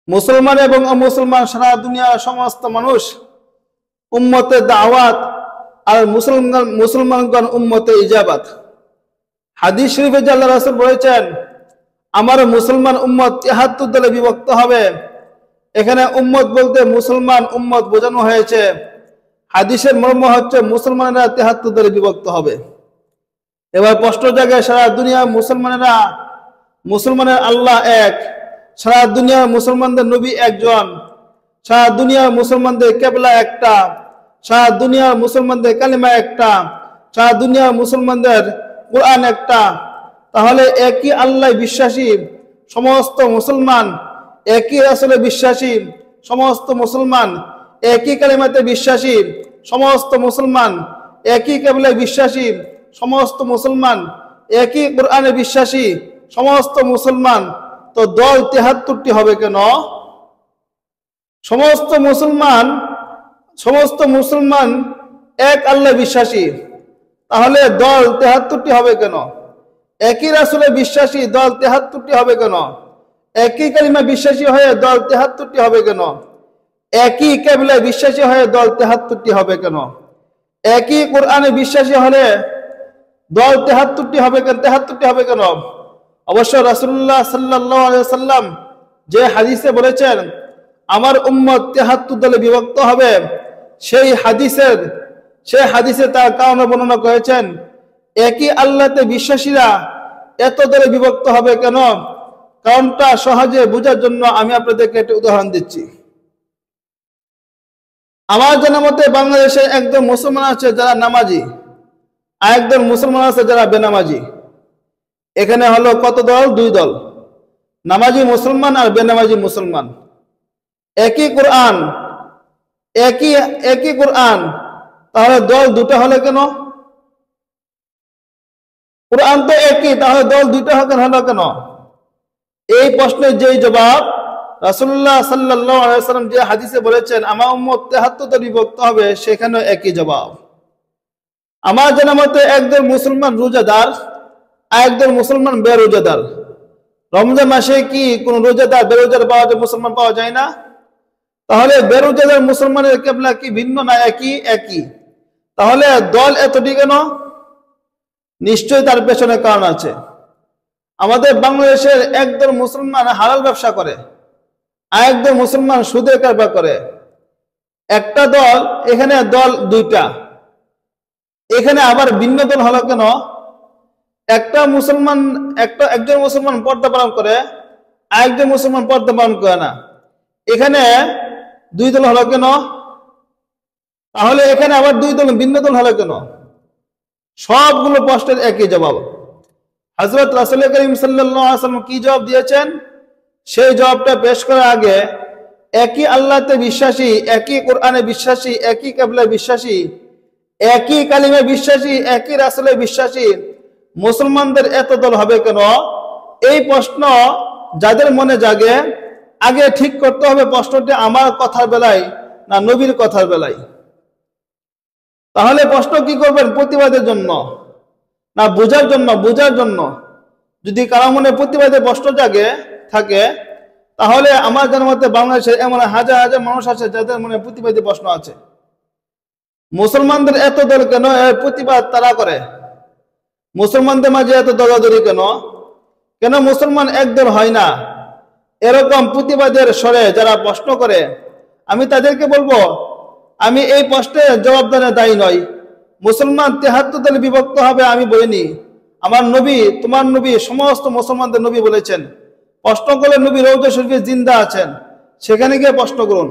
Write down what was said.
মুসলমান এবং অমুসলমান সারা দুনিয়ার সমস্ত মানুষ উম্মতে দাওয়াত আর মুসলমানগণ উম্মতে ইজাবাত। হাদিস শরীফে আল্লাহ রাসূল বলেছেন, আমার মুসলমান উম্মত ৭৩ দলে বিভক্ত হবে। এখানে উম্মত বলতে মুসলমান উম্মত বোঝানো হয়েছে। হাদিসের মর্ম হচ্ছে মুসলমানেরা ৭৩ দলে বিভক্ত হবে। এবার প্রশ্ন জাগে, সারা দুনিয়ার মুসলমানের আল্লাহ এক, সারা দুনিয়ার মুসলমানদের নবী একজন, সারা দুনিয়ার মুসলমানদের কেবলা একটা, সারা দুনিয়ার মুসলমানদের কালিমা একটা, সারা দুনিয়ার মুসলমানদের কোরআন একটা। তাহলে একই আল্লাহ বিশ্বাসী সমস্ত মুসলমান, একই রাসূলে বিশ্বাসী সমস্ত মুসলমান, একই কালিমাতে বিশ্বাসী সমস্ত মুসলমান, একই কেবলায় বিশ্বাসী সমস্ত মুসলমান, একই কোরআনে বিশ্বাসী সমস্ত মুসলমান, তো দল ৭৩টি হবে কেন? সমস্ত মুসলমান এক আল্লাহ বিশ্বাসী, তাহলে দল ৭৩টি হবে কেন? একই রাসূলে বিশ্বাসী দল ৭৩টি হবে কেন? একই কালিমা বিশ্বাসী হয়ে দল ৭৩টি হবে কেন? একই কেবলায় বিশ্বাসী হয়ে দল ৭৩টি হবে কেন? একই কোরআনে বিশ্বাসী হলে দল ৭৩টি হবে কেন? অবশ্য রাসূলুল্লাহ সাল্লাল্লাহু আলাইহি ওয়াসাল্লাম যে হাদিসে বলেছেন আমার উম্মত ৭৩ দলে বিভক্ত হবে, সেই হাদিসে তার কারণ বর্ণনা করেছেন একই আল্লাহতে বিশ্বাসীরা এত দলে বিভক্ত হবে কেন। কারণটা সহজে বোঝার জন্য আমি আপনাদেরকে একটা উদাহরণ দিচ্ছি। আমার জানা মতে বাংলাদেশে একদল মুসলমান আছে যারা নামাজি, আর একদল মুসলমান আছে যারা বেনামাজি। এখানে হলো কত দল? 2 দল, নামাজি মুসলমান আর বেনামাজি মুসলমান। একই কোরআন, তাহলে দল 2টা হলো কেন? কোরআন তো একই, তাহলে দল 2টা হলো কেন? এই প্রশ্নের যেই জবাব রাসূলুল্লাহ সাল্লাল্লাহু আলাইহি ওয়াসাল্লাম যে হাদিসে বলেছেন আমার উম্মত ৭৩ দলে বিভক্ত হবে, সেখানে একই জবাব। আমার জানা মতে একদল মুসলমান রোজাদার আর একদল মুসলমান বেরোজাদার। রমজান মাসে কি কোন রোজাদার বেরোজাদার মুসলমান পাওয়া যায় না? তাহলে বেরোজাদার মুসলমানের কিবলা কি ভিন্ন না একই? তাহলে দল এতটি কেন? নিশ্চয়ই তার পেছনে কারণ আছে। আমাদের বাংলাদেশের একদল মুসলমান হালাল ব্যবসা করে, আর একদল মুসলমান সুদের কারবার করে। একটা দল, এখানে দল 2টা, এখানে আবার ভিন্ন দল হলো কেন? একজন মুসলমান পর্দা পালন করে, আর একজন মুসলমান পর্দা পালন করে না। এখানে 2 দল হলো কেন? তাহলে এখানে আবার 2 দল ভিন্ন দল হলো কেন? সবগুলো প্রশ্নের একই জবাব। হযরত রাসূল করিম সাল্লাল্লাহু আলাইহি ওয়াসাল্লাম কি জবাব দিয়েছেন, সেই জবাবটা পেশ করার আগে একই আল্লাহতে বিশ্বাসী, একই কোরআনে বিশ্বাসী, একই কিবলায় বিশ্বাসী, একই কালিমে বিশ্বাসী, একই রাসূলে বিশ্বাসী মুসলমানদের এত দল হবে কেন? এই প্রশ্ন যাদের মনে জাগে, আগে ঠিক করতে হবে প্রশ্নটি আমার কথার বেলায় না নবীর কথার বেলায়। তাহলে প্রশ্ন কি করবেন? প্রতিবাদের জন্য না বোঝার জন্য? যদি কারো মনে প্রতিবাদের প্রশ্ন জাগে থাকে, তাহলে আমার জানার মতে বাংলাদেশের এমন হাজার হাজার মানুষ আছে যাদের মনে প্রতিবাদী প্রশ্ন আছে। মুসলমানদের এত দল কেন? এর প্রতিবাদ তারা করে। মুসলমানদের মাঝে এত দলাদলি কেন মুসলমান একদল হয় না? এরকম প্রতিবাদের স্বরে যারা প্রশ্ন করে, আমি তাদেরকে বলবো, আমি এই প্রশ্নের জবাবদানে দায়ী নই। মুসলমান ৭৩ দলে বিভক্ত হবে আমি বলিনি। আমার নবী, তোমার নবী, সমস্ত মুসলমানদের নবী বলেছেন। প্রশ্ন করলে নবী রওজা শরীফে জিন্দা আছেন, সেখানে গিয়ে প্রশ্ন করুন।